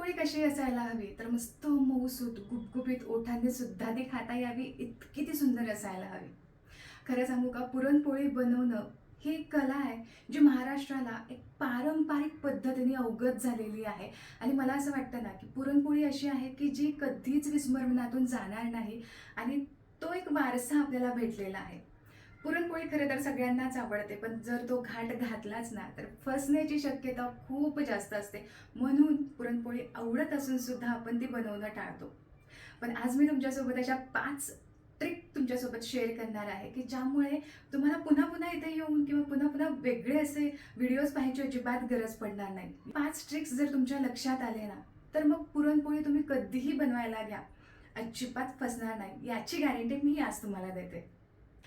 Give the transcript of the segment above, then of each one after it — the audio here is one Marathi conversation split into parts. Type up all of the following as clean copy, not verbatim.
पुरणपोळी कशी असायला हवी तर मस्त मऊसूत गुबगुबीत ओठांनी सुद्धा ती खाता यावी इतकी ती सुंदर असायला हवी. खरं सांगू का, पुरणपोळी बनवणं ही एक कला आहे जी महाराष्ट्राला एक पारंपरिक पद्धतीने अवगत झालेली आहे. आणि मला असं वाटतं ना की पुरणपोळी अशी आहे की जी कधीच विस्मरणातून जाणार नाही आणि तो एक वारसा आपल्याला भेटलेला आहे. पुरणपोळी खरं तर सगळ्यांनाच आवडते, पण जर तो घाट घातलाच ना तर फसण्याची शक्यता खूप जास्त असते. म्हणून पुरणपोळी आवडत असून सुद्धा आपण ती बनवणं टाळतो. पण आज मी तुमच्यासोबत अशा 5 ट्रिक तुमच्यासोबत शेअर करणार आहे की ज्यामुळे तुम्हाला पुन्हा पुन्हा इथे येऊन किंवा पुन्हा पुन्हा वेगळे असे व्हिडिओज पाहायची अजिबात गरज पडणार नाही. 5 ट्रिक्स जर तुमच्या लक्षात आले ना तर मग पुरणपोळी तुम्ही कधीही बनवायला घ्या, अजिबात फसणार नाही याची गॅरंटी मी आज तुम्हाला देते.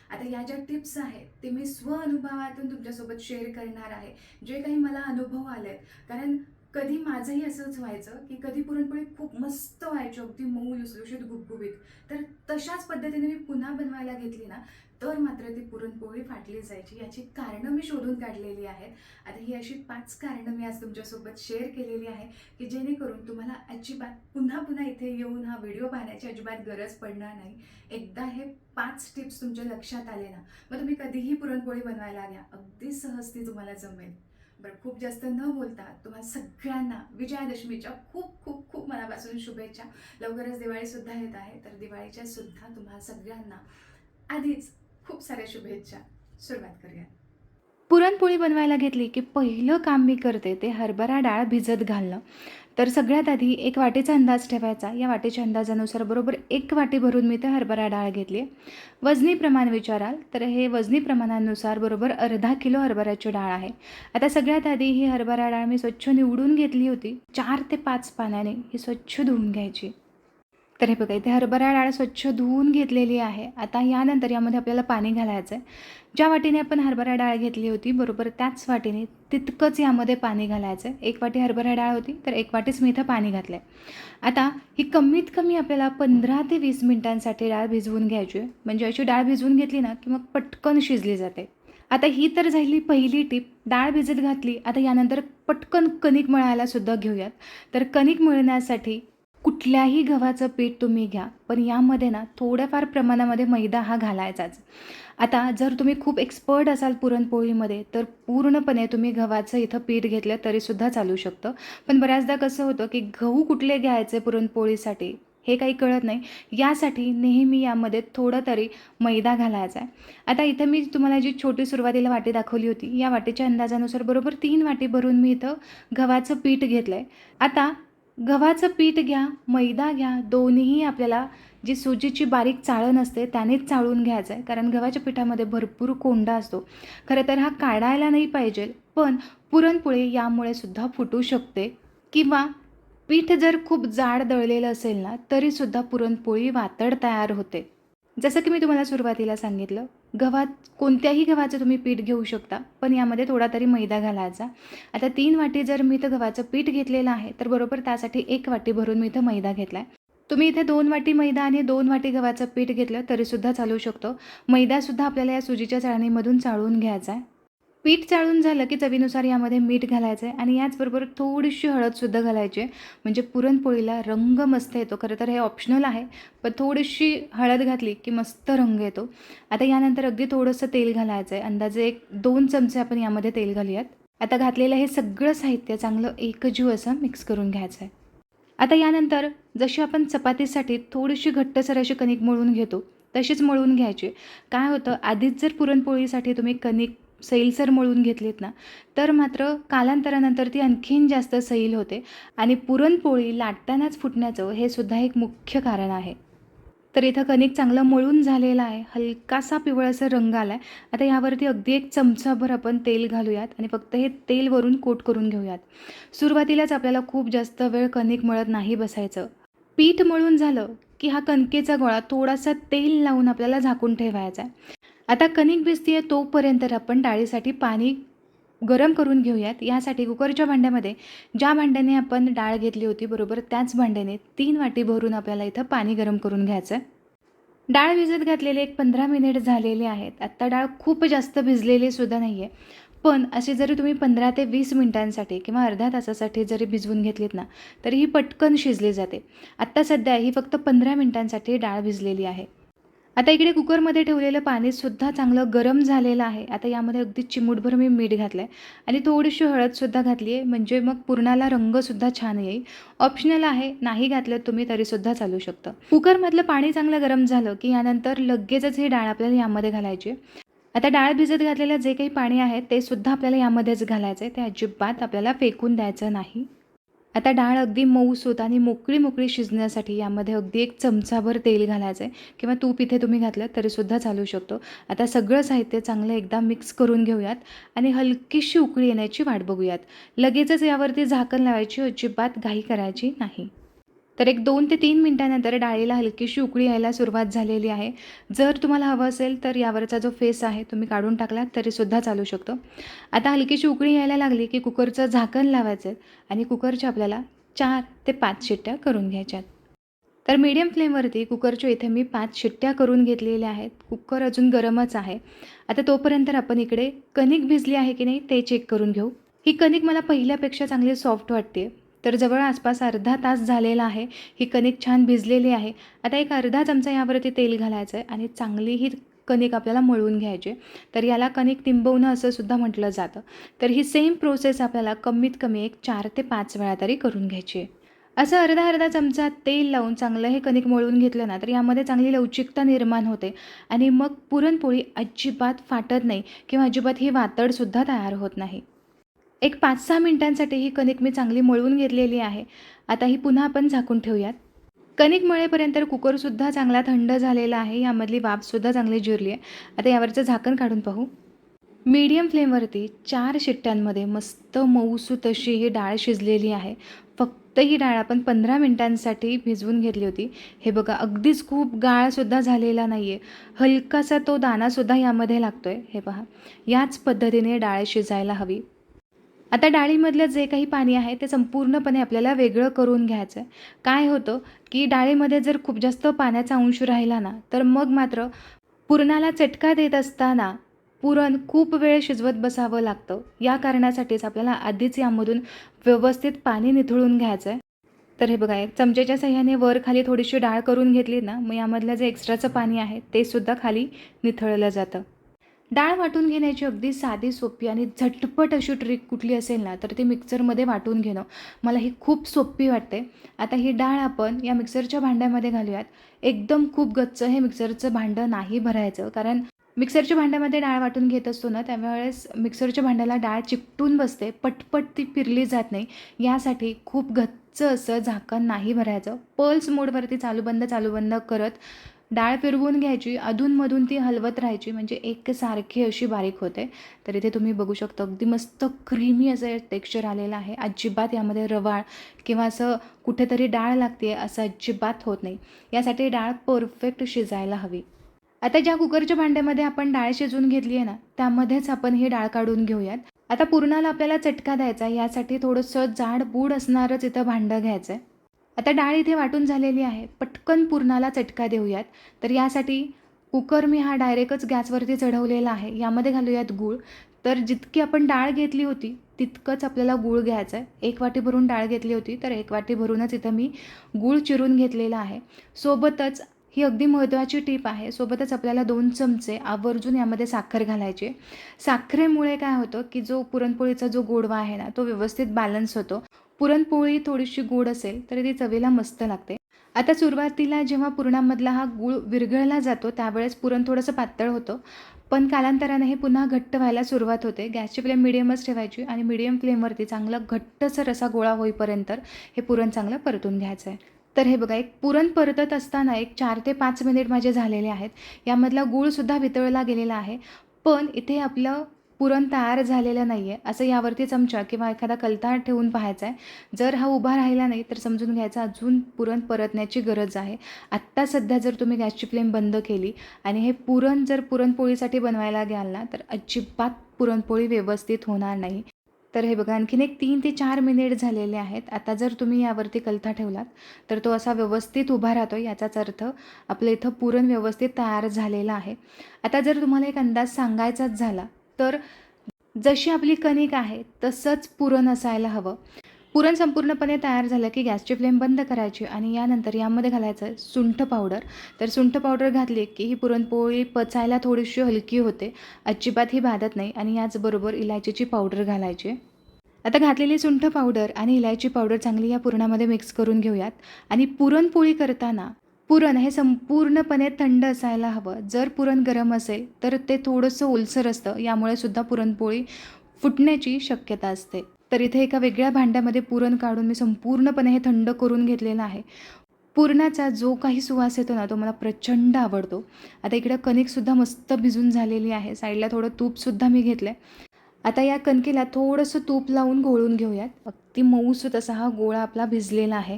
आता या ज्या टिप्स आहेत ते मी स्वअनुभवातून तुमच्यासोबत शेअर करणार आहे. जे काही मला अनुभव आले, कारण कधी माझंही असंच व्हायचं की कधी पुरणपोळी खूप मस्त व्हायची, अगदी मऊ लुसलुशीत गुबगुबीत. तर तशाच पद्धतीने मी पुन्हा बनवायला घेतली ना तर मात्र ती पुरणपोळी फाटली जायची. याची कारणं मी शोधून काढलेली आहेत. आता ही अशी 5 कारणं मी आज तुमच्यासोबत शेअर केलेली आहे की जेणेकरून तुम्हाला अजिबात पुन्हा पुन्हा इथे येऊन हा व्हिडिओ पाहण्याची अजिबात गरज पडणार नाही. एकदा हे 5 टिप्स तुमच्या लक्षात आले ना मग तुम्ही कधीही पुरणपोळी बनवायला घ्या, अगदी सहज ती तुम्हाला जमेल. बरं, खूप जास्त न बोलता तुम्हाला सगळ्यांना विजयादशमीच्या खूप खूप खूप मनापासून शुभेच्छा. लवकरच दिवाळीसुद्धा येत आहे, तर दिवाळीच्या सुद्धा तुम्हाला सगळ्यांना आधीच खूप साऱ्या शुभेच्छा. सुरुवात करूया. पुरणपोळी बनवायला घेतली की पहिलं काम मी करते ते हरभरा डाळ भिजत घालणं. तर सगळ्यात आधी एक वाटीचा अंदाज ठेवायचा. या वाटीच्या अंदाजानुसार बरोबर 1 वाटी भरून मी ते हरभरा डाळ घेतली आहे. वजनी प्रमाण विचाराल तर हे वजनी प्रमाणानुसार बरोबर अर्धा किलो हरभऱ्याची डाळ आहे. आता सगळ्यात आधी ही हरभरा डाळ मी स्वच्छ निवडून घेतली होती. 4 ते 5 पाण्याने ही स्वच्छ धुवून घ्यायची. तर हे बघा, इथे हरभरा डाळ स्वच्छ धुवून घेतलेली आहे. आता यानंतर यामध्ये आपल्याला पाणी घालायचं आहे. ज्या वाटीने आपण हरभरा डाळ घेतली होती बरोबर त्याच वाटीने तितकंच यामध्ये पाणी घालायचं आहे. 1 वाटी हरभरा डाळ होती तर 1 वाटीच मी इथं पाणी घातलं आहे. आता ही कमीत कमी आपल्याला 15 ते 20 मिनिटांसाठी डाळ भिजवून घ्यायची आहे. म्हणजे अशी डाळ भिजवून घेतली ना की मग पटकन शिजली जाते. आता ही तर झाली पहिली टिप. डाळ भिजत घातली. आता यानंतर पटकन कणिक मळायला सुद्धा घेऊयात. तर कणिक मळण्यासाठी कुठल्याही गव्हाचं पीठ तुम्ही घ्या, पण यामध्ये ना थोड्याफार प्रमाणामध्ये मैदा हा घालायचाच. आता जर तुम्ही खूप एक्सपर्ट असाल पुरणपोळीमध्ये तर पूर्णपणे तुम्ही गव्हाचं इथं पीठ घेतलं तरीसुद्धा चालू शकतं. पण बऱ्याचदा कसं होतं की गहू कुठले घ्यायचे पुरणपोळीसाठी हे काही कळत नाही. यासाठी नेहमी यामध्ये थोडं तरी मैदा घालायचा आहे. आता इथं मी तुम्हाला जी छोटी सुरुवातीला वाटी दाखवली होती या वाटीच्या अंदाजानुसार बरोबर 3 वाटी भरून मी इथं गव्हाचं पीठ घेतलं आहे. आता गव्हाचं पीठ घ्या, मैदा घ्या, दोन्हीही आपल्याला जी सुजीची बारीक चाळण असते त्यानेच चाळून घ्यायचं आहे. कारण गव्हाच्या पिठामध्ये भरपूर कोंडा असतो. खरं तर हा काढायला नाही पाहिजे, पण पुरणपोळी यामुळे सुद्धा फुटू शकते. किंवा पीठ जर खूप जाड दळलेलं असेल ना तरीसुद्धा पुरणपोळी वातड तयार होते. जसं की मी तुम्हाला सुरुवातीला सांगितलं, कोणत्याही गव्हाचं तुम्ही पीठ घेऊ शकता, पण यामध्ये थोडा तरी मैदा घालायचा. आता 3 वाटी जर मी इथं गव्हाचं पीठ घेतलेलं आहे तर बरोबर त्यासाठी 1 वाटी भरून मी इथं मैदा घेतला आहे. तुम्ही इथे 2 वाटी मैदा आणि 2 वाटी गव्हाचं पीठ घेतलं तरीसुद्धा चालू शकतं. मैदासुद्धा आपल्याला या सुजीच्या चाळणीमधून चाळून घ्यायचा आहे. पीठ चाळून झालं की चवीनुसार यामध्ये मीठ घालायचं आहे आणि याचबरोबर थोडीशी हळदसुद्धा घालायची आहे. म्हणजे पुरणपोळीला रंग मस्त येतो. खरं तर हे ऑप्शनल आहे, पण थोडीशी हळद घातली की मस्त रंग येतो. आता यानंतर अगदी थोडंसं तेल घालायचं आहे. अंदाजे 1-2 चमचे आपण यामध्ये तेल घालूयात. आता घातलेलं हे सगळं साहित्य चांगलं एकजीव असं मिक्स करून घ्यायचं आहे. आता यानंतर जशी आपण चपातीसाठी थोडीशी घट्टसर अशी कणिक मळून घेतो तशीच मळून घ्यायची. काय होतं, आधीच जर पुरणपोळीसाठी तुम्ही कणिक सैलसर मळून घेतलीत ना तर मात्र कालांतरानंतर ती आणखीन जास्त सैल होते आणि पुरणपोळी लाटतानाच फुटण्याचं हे सुद्धा एक मुख्य कारण आहे. तर इथं कणिक चांगलं मळून झालेलं आहे. हलकासा पिवळसर रंग आला आहे. आता यावरती अगदी 1 चमचाभर आपण तेल घालूयात आणि फक्त हे तेल वरून कोट करून घेऊयात. सुरुवातीलाच आपल्याला खूप जास्त वेळ कणिक मळत नाही बसायचं. पीठ मळून झालं की हा कणकेचा गोळा थोडासा तेल लावून आपल्याला झाकून ठेवायचा आहे. आता कणिक भिजते तोपर्यंत आपण डाळीसाठी पाणी गरम करून घेऊयात. यासाठी कुकरच्या भांड्यामध्ये ज्या भांड्याने आपण डाळ घेतली होती बरोबर त्याच भांड्याने 3 वाटी भरून आपल्याला इथं पाणी गरम करून घ्यायचं आहे. डाळ भिजत घातलेले एक 15 मिनिट झालेले आहेत. आत्ता डाळ खूप जास्त भिजलेली सुद्धा नाही आहे. पण अशी जरी तुम्ही 15 ते 20 मिनिटांसाठी किंवा अर्ध्या तासासाठी जरी भिजवून घेतलीत ना, तरी ही पटकन शिजली जाते. आत्ता सध्या ही फक्त 15 मिनिटांसाठी डाळ भिजलेली आहे. आता इकडे कुकरमध्ये ठेवलेलं पाणीसुद्धा चांगलं गरम झालेलं आहे. आता यामध्ये अगदी चिमूटभर मी मीठ घातलं आहे आणि थोडीशी हळदसुद्धा घातली आहे, म्हणजे मग पुरणाला रंगसुद्धा छान येईल. ऑप्शनल आहे, नाही घातलं तुम्ही तरीसुद्धा चालू शकतं. कुकरमधलं पाणी चांगलं गरम झालं की यानंतर लगेचच ही डाळ आपल्याला यामध्ये घालायची. आता डाळ भिजत घातलेलं जे काही पाणी आहे ते सुद्धा आपल्याला यामध्येच घालायचं आहे. ते अजिबात आपल्याला फेकून द्यायचं नाही. आता डाळ अगदी मऊसूत आणि मोकळी शिजण्यासाठी यामध्ये अगदी 1 चमचाभर तेल घालायचं आहे किंवा तूप इथे तुम्ही घातलं तरीसुद्धा चालू शकतो. आता सगळं साहित्य चांगलं एकदा मिक्स करून घेऊयात आणि हलकीशी उकळी येण्याची वाट बघूयात. लगेचच यावरती झाकण लावायची, अजिबात घाई करायची नाही. तर एक 2 ते 3 मिनिटानंतर डाळीला हलकीशी उकळी यायला सुरुवात झालेली आहे. जर तुम्हाला हवं असेल तर यावरचा जो फेस आहे तुम्ही काढून टाकलात तरीसुद्धा चालू शकतो. आता हलकीशी उकळी यायला लागली की कुकरचं झाकण लावायचं आहे आणि कुकरच्या आपल्याला 4 ते 5 शिट्ट्या करून घ्यायच्यात. तर मीडियम फ्लेमवरती कुकरच्या इथे मी 5 शिट्ट्या करून घेतलेल्या आहेत. कुकर अजून गरमच आहे. आता तोपर्यंत आपण इकडे कणिक भिजली आहे की नाही ते चेक करून घेऊ. ही कणिक मला पहिल्यापेक्षा चांगली सॉफ्ट वाटते. तर जवळ आसपास अर्धा तास झालेला आहे. ही कणिक छान भिजलेली आहे. आता एक अर्धा चमचा यावरती तेल घालायचं आहे आणि चांगली ही कणिक आपल्याला मळून घ्यायची. तर याला कणिक तिंबवणं असं सुद्धा म्हटलं जातं. तर ही सेम प्रोसेस आपल्याला कमीत कमी एक 4 ते 5 वेळा तरी करून घ्यायची आहे. असं अर्धा चमचा तेल लावून चांगलं हे कणिक मळून घेतलं ना, तर यामध्ये चांगली लवचिकता निर्माण होते आणि मग पुरणपोळी अजिबात फाटत नाही किंवा अजिबात ही वातडसुद्धा तयार होत नाही. एक 5-6 मिनिटांसाठी ही कणिक मी चांगली मळून घेतलेली आहे. आता ही पुन्हा आपण झाकून ठेवूयात. कणिक मळेपर्यंत कुकरसुद्धा चांगला थंड झालेला आहे. यामधली वाफसुद्धा चांगली जिरली आहे. आता यावरचं झाकण काढून पाहू. मीडियम फ्लेमवरती 4 शिट्ट्यांमध्ये मस्त मऊसूत अशी ही डाळ शिजलेली आहे. फक्त ही डाळ आपण 15 मिनिटांसाठी भिजवून घेतली होती. हे बघा अगदीच खूप गाळसुद्धा झालेला नाही आहे. हलकासा तो दाणासुद्धा यामध्ये लागतो आहे. हे पहा, याच पद्धतीने डाळ शिजायला हवी. आता डाळीमधलं जे काही पाणी आहे ते संपूर्णपणे आपल्याला वेगळं करून घ्यायचं आहे. काय होतं की डाळीमध्ये जर खूप जास्त पाण्याचा अंश राहिला ना, तर मग मात्र पुरणाला चटका देत असताना पुरण खूप वेळ शिजवत बसावं लागतं. या कारणासाठीच आपल्याला आधीच यामधून व्यवस्थित पाणी निथळून घ्यायचं आहे. तर हे बघा, एक चमच्याच्या साहाय्याने वर खाली थोडीशी डाळ करून घेतली ना, मग यामधलं जे एक्स्ट्राचं पाणी आहे ते सुद्धा खाली निथळलं जातं. डाळ वाटून घेण्याची अगदी साधी, सोपी आणि झटपट अशी ट्रिक कुठली असेल ना, तर ती मिक्सरमध्ये वाटून घेणं. मला ही खूप सोपी वाटते. आता ही डाळ आपण या मिक्सरच्या भांड्यामध्ये घालूयात. एकदम खूप गच्च हे मिक्सरचं भांडं नाही भरायचं, कारण मिक्सरच्या भांड्यामध्ये डाळ वाटून घेत असतो ना, त्यावेळेस मिक्सरच्या भांड्याला डाळ चिकटून बसते, पटपट ती फिरली जात नाही. यासाठी खूप गच्च असं झाकण नाही भरायचं. पल्स मोडवरती चालू बंद करत डाळ फिरवून घ्यायची, अधूनमधून ती हलवत राहायची, म्हणजे एकसारखी अशी बारीक होते. तर इथे तुम्ही बघू शकता अगदी मस्त क्रीमी असं टेक्स्चर आलेलं आहे. अजिबात यामध्ये रवाळ किंवा असं कुठेतरी डाळ लागते असं अजिबात होत नाही. यासाठी डाळ परफेक्ट शिजायला हवी. आता ज्या कुकरच्या भांड्यामध्ये आपण डाळ शिजवून घेतली आहे ना, त्यामध्येच आपण ही डाळ काढून घेऊयात. आता पुरणाला आपल्याला चटका द्यायचा, यासाठी थोडंसं जाड असणारच इथं भांडं घ्यायचं आहे. आता डाळ इथे वाटून झालेली आहे. पटकन पुरणाला चटका देऊयात. तर यासाठी कुकर मी हा डायरेक्टच गॅसवरती चढवलेला आहे. यामध्ये घालूयात गूळ. तर जितकी आपण डाळ घेतली होती तितकंच आपल्याला गूळ घ्यायचं आहे. 1 वाटी भरून डाळ घेतली होती, तर 1 वाटी भरूनच इथं मी गूळ चिरून घेतलेला आहे. सोबतच ही अगदी महत्त्वाची टीप आहे. सोबतच आपल्याला 2 चमचे आवर्जून यामध्ये साखर घालायची. साखरेमुळे काय होतं की जो पुरणपोळीचा जो गोडवा आहे ना, तो व्यवस्थित बॅलन्स होतो. पुरणपोळी थोडीशी गोड असेल तरी ती चवीला मस्त लागते. आता सुरुवातीला जेव्हा पुरणामधला हा गूळ विरघळला जातो त्यावेळेस पुरण थोडंसं पातळ होतं, पण कालांतराने हे पुन्हा घट्ट व्हायला सुरुवात होते. गॅसची फ्लेम मिडियमच ठेवायची आणि मिडियम फ्लेमवरती चांगला घट्टसर असा गोळा होईपर्यंत हे पुरण चांगलं परतून घ्यायचं आहे. तर हे बघा, एक पुरण परतत असताना एक 4 ते 5 मिनिट माझे झालेले आहेत. यामधला गूळसुद्धा वितळला गेलेला आहे. पण इथे आपलं पुरण तयार झालेलं नाही आहे, असं यावरती चमचा किंवा एखादा कलता ठेवून पाहायचा आहे. जर हा उभा राहिला नाही तर समजून घ्यायचा अजून पुरण परतण्याची गरज आहे. आत्ता सध्या जर तुम्ही गॅसची फ्लेम बंद केली आणि हे पुरण जर पुरणपोळीसाठी बनवायला घ्याल ना, तर अजिबात पुरणपोळी व्यवस्थित होणार नाही. तर हे बघा, आणखीन एक 3 ते 4 मिनिट झालेले आहेत. आता जर तुम्ही यावरती कलथा ठेवलात तर तो असा व्यवस्थित उभा राहतो. याचाच अर्थ आपलं इथं पुरण व्यवस्थित तयार झालेलं आहे. आता जर तुम्हाला एक अंदाज सांगायचाच झाला तर जशी आपली कणिक आहे तसंच पुरण असायला हवं. पुरण संपूर्णपणे तयार झालं की गॅसची फ्लेम बंद करायची आणि यानंतर यामध्ये घालायचं आहे सुंठ पावडर. तर सुंठ पावडर घातली की ही पुरणपोळी पचायला थोडीशी हलकी होते, अजिबात ही बाधत नाही. आणि याचबरोबर इलायचीची पावडर घालायची. आता घातलेली सुंठ पावडर आणि इलायची पावडर चांगली या पुरणामध्ये मिक्स करून घेऊयात. आणि पुरणपोळी करताना पुरण हे संपूर्णपणे थंड असायला हवं. जर पुरण गरम असेल तर ते थोडंसं ओलसर असतं, यामुळे सुद्धा पुरणपोळी फुटण्याची शक्यता असते. तर इथे एका वेगळ्या भांड्यामध्ये पुरण काढून मी संपूर्णपणे हे थंड करून घेतलेलं आहे. पुरणाचा जो काही सुवास येतो ना, तो मला प्रचंड आवडतो. आता इकडं कणिकसुद्धा मस्त भिजून झालेली आहे. साईडला थोडं तूपसुद्धा मी घेतलं आहे. आता या कणकेला थोडंसं तूप लावून गोळून घेऊयात. अगदी मऊसूत असा हा गोळा आपला भिजलेला आहे.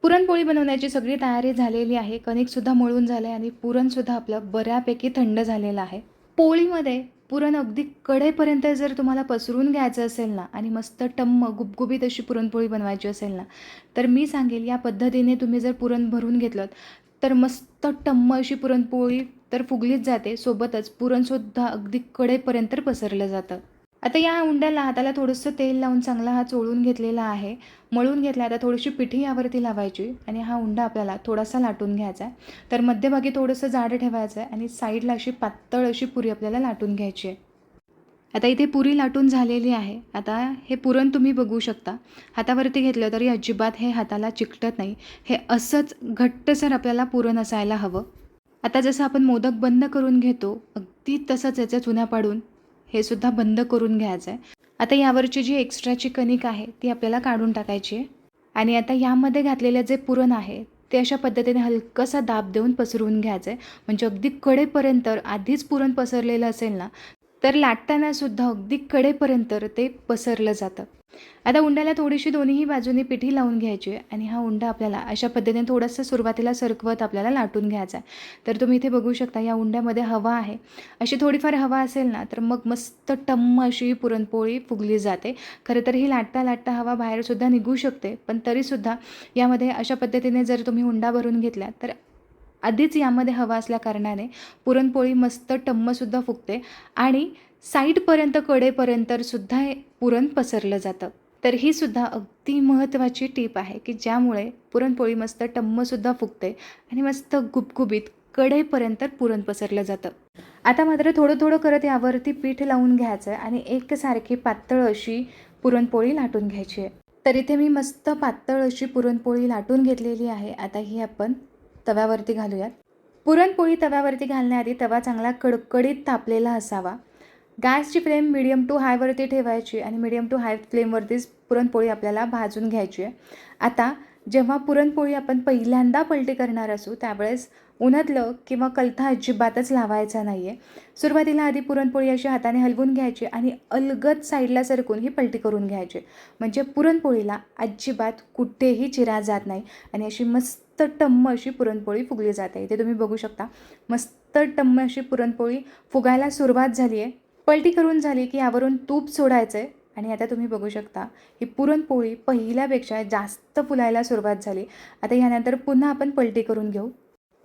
पुरणपोळी बनवण्याची सगळी तयारी झालेली आहे. कणिकसुद्धा मळून झालं आहे आणि पुरणसुद्धा आपलं बऱ्यापैकी थंड झालेलं आहे. पोळीमध्ये पुरण अगदी कडेपर्यंत जर तुम्हाला पसरून घ्यायचं असेल ना आणि मस्त टम्म गुबगुबीत अशी पुरणपोळी बनवायची असेल ना, तर मी सांगेल या पद्धतीने तुम्ही जर पुरण भरून घेतलं तर मस्त टम्म अशी पुरणपोळी तर फुगलीच जाते, सोबतच पुरणसुद्धा अगदी कडेपर्यंत पसरलं जातं. आता या उंड्याला हाताला थोडंसं तेल लावून चांगला हा चोळून घेतलेला आहे. मळून घेतला. आता थोडीशी पिठी यावरती लावायची आणि हा उंडा आपल्याला थोडासा लाटून घ्यायचा आहे. तर मध्यभागी थोडंसं जाड ठेवायचं आहे आणि साईडला अशी पातळ अशी पुरी आपल्याला लाटून घ्यायची आहे. आता इथे पुरी लाटून झालेली आहे. आता हे पुरण तुम्ही बघू शकता. हातावरती घेतलं तरी अजिबात हे हाताला चिकटत नाही. हे असंच घट्टसर आपल्याला पुरण असायला हवं. आता जसं आपण मोदक बंद करून घेतो, अगदी तसंच याच्या चुना पाडून हे सुद्धा बंद करून घ्यायचं आहे. आता यावरची जी एक्स्ट्राची कणिक आहे ती आपल्याला काढून टाकायची आहे. आणि आता यामध्ये घातलेलं जे पुरण आहे ते अशा पद्धतीने हलकासा दाब देऊन पसरवून घ्यायचं आहे. म्हणजे अगदी कडेपर्यंत आधीच पुरण पसरलेलं असेल ना, तर लाटताना सुद्धा अगदी कडेपर्यंत ते पसरलं जातं. आता उंड्याला थोडीशी दोन्हीही बाजूने पिठी लावून घ्यायची आहे आणि हा उंडा आपल्याला अशा पद्धतीने थोडंसं सुरुवातीला सरकवत आपल्याला लाटून घ्यायचा आहे. तर तुम्ही इथे बघू शकता या उंड्यामध्ये हवा आहे. अशी थोडीफार हवा असेल ना, तर मग मस्त टम्म अशी पुरणपोळी फुगली जाते. खरं तर ही लाटता लाटता हवा बाहेरसुद्धा निघू शकते, पण तरीसुद्धा यामध्ये अशा पद्धतीने जर तुम्ही उंडा भरून घेतला तर आधीच यामध्ये हवा असल्याकारणाने पुरणपोळी मस्त टम्मसुद्धा फुगते आणि साईडपर्यंत कडेपर्यंत सुद्धा हे पुरण पसरलं जातं. तर ही सुद्धा अगदी महत्त्वाची टीप आहे की ज्यामुळे पुरणपोळी मस्त टम्मसुद्धा फुगते आणि मस्त गुबगुबीत कडेपर्यंत पुरण पसरलं जातं. आता मात्र थोडं थोडं करत यावरती पीठ लावून घ्यायचं आहे आणि एकसारखी पातळ अशी पुरणपोळी लाटून घ्यायची आहे. तर इथे मी मस्त पातळ अशी पुरणपोळी लाटून घेतलेली आहे. आता ही आपण तव्यावरती घालूयात. पुरणपोळी तव्यावरती घालण्याआधी तवा चांगला कडकडीत तापलेला असावा. गॅसची फ्लेम मिडियम टू हायवरती ठेवायची आणि मिडियम टू हाय फ्लेमवरतीच पुरणपोळी आपल्याला भाजून घ्यायची आहे. आता जेव्हा पुरणपोळी आपण पहिल्यांदा पलटी करणार असू त्यावेळेस उन्हातलं किंवा कलथा अजिबातच लावायचा नाही आहे. सुरुवातीला आधी पुरणपोळी अशी हाताने हलवून घ्यायची आणि अलगद साईडला सरकून ही पलटी करून घ्यायची. म्हणजे पुरणपोळीला अजिबात कुठेही चिरा जात नाही आणि अशी मस्त टम्म अशी पुरणपोळी फुगली जाते. इथे तुम्ही बघू शकता मस्त टम्म अशी पुरणपोळी फुगायला सुरुवात झाली आहे. पलटी करून झाली की यावरून तूप सोडायचं आहे आणि आता तुम्ही बघू शकता ही पुरणपोळी पहिल्यापेक्षा जास्त फुलायला सुरुवात झाली. आता यानंतर पुन्हा आपण पलटी करून घेऊ.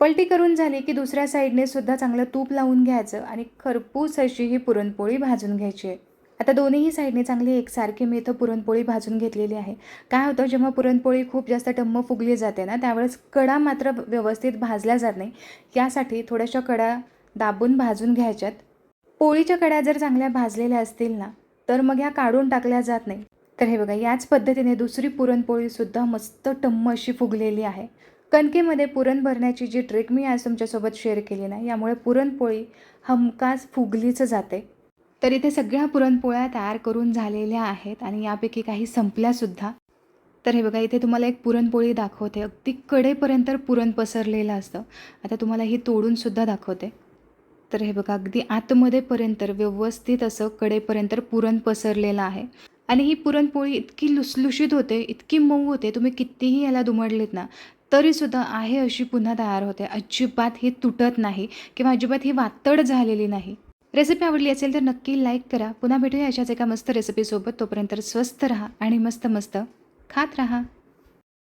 पलटी करून झाली की दुसऱ्या साईडने सुद्धा चांगलं तूप लावून घ्यायचं आणि खरपूस अशी ही पुरणपोळी भाजून घ्यायची आहे. आता दोन्हीही साईडने चांगली एकसारखी मी इथं पुरणपोळी भाजून घेतलेली आहे. काय होतं जेव्हा पुरणपोळी खूप जास्त टम्म फुगली जाते ना, त्यावेळेस कडा मात्र व्यवस्थित भाजल्या जात नाही. यासाठी थोड्याशा कडा दाबून भाजून घ्यायच्यात. पोळीच्या कड्या जर चांगल्या भाजलेल्या असतील ना, तर मग ह्या काढून टाकल्या जात नाही. तर हे बघा याच पद्धतीने दुसरी पुरणपोळीसुद्धा मस्त टम्म अशी फुगलेली आहे. कणकेमध्ये पुरण भरण्याची जी ट्रिक मी आज तुमच्यासोबत शेअर केली ना, यामुळे पुरणपोळी हमखास फुगलीच जाते. तर इथे सगळ्या पुरणपोळ्या तयार करून झालेल्या आहेत आणि यापैकी काही संपल्यासुद्धा. तर हे बघा इथे तुम्हाला एक पुरणपोळी दाखवते. अगदी कडेपर्यंत पुरण पसरलेलं असतं. आता तुम्हाला ही तोडूनसुद्धा दाखवते. तर हे बघा अगदी आतमध्येपर्यंत व्यवस्थित असं कडेपर्यंत पुरण पसरलेलं आहे आणि ही पुरणपोळी इतकी लुसलुशीत होते, इतकी मऊ होते, तुम्ही कितीही याला दुमडलेत ना तरीसुद्धा आहे अशी पुन्हा तयार होते. अजिबात ही तुटत नाही किंवा अजिबात ही वातड झालेली नाही. रेसिपी आवडली असेल तर नक्की लाईक करा. पुन्हा भेटूया अशाच एका मस्त रेसिपीसोबत. तोपर्यंत स्वस्थ राहा आणि मस्त मस्त खात राहा.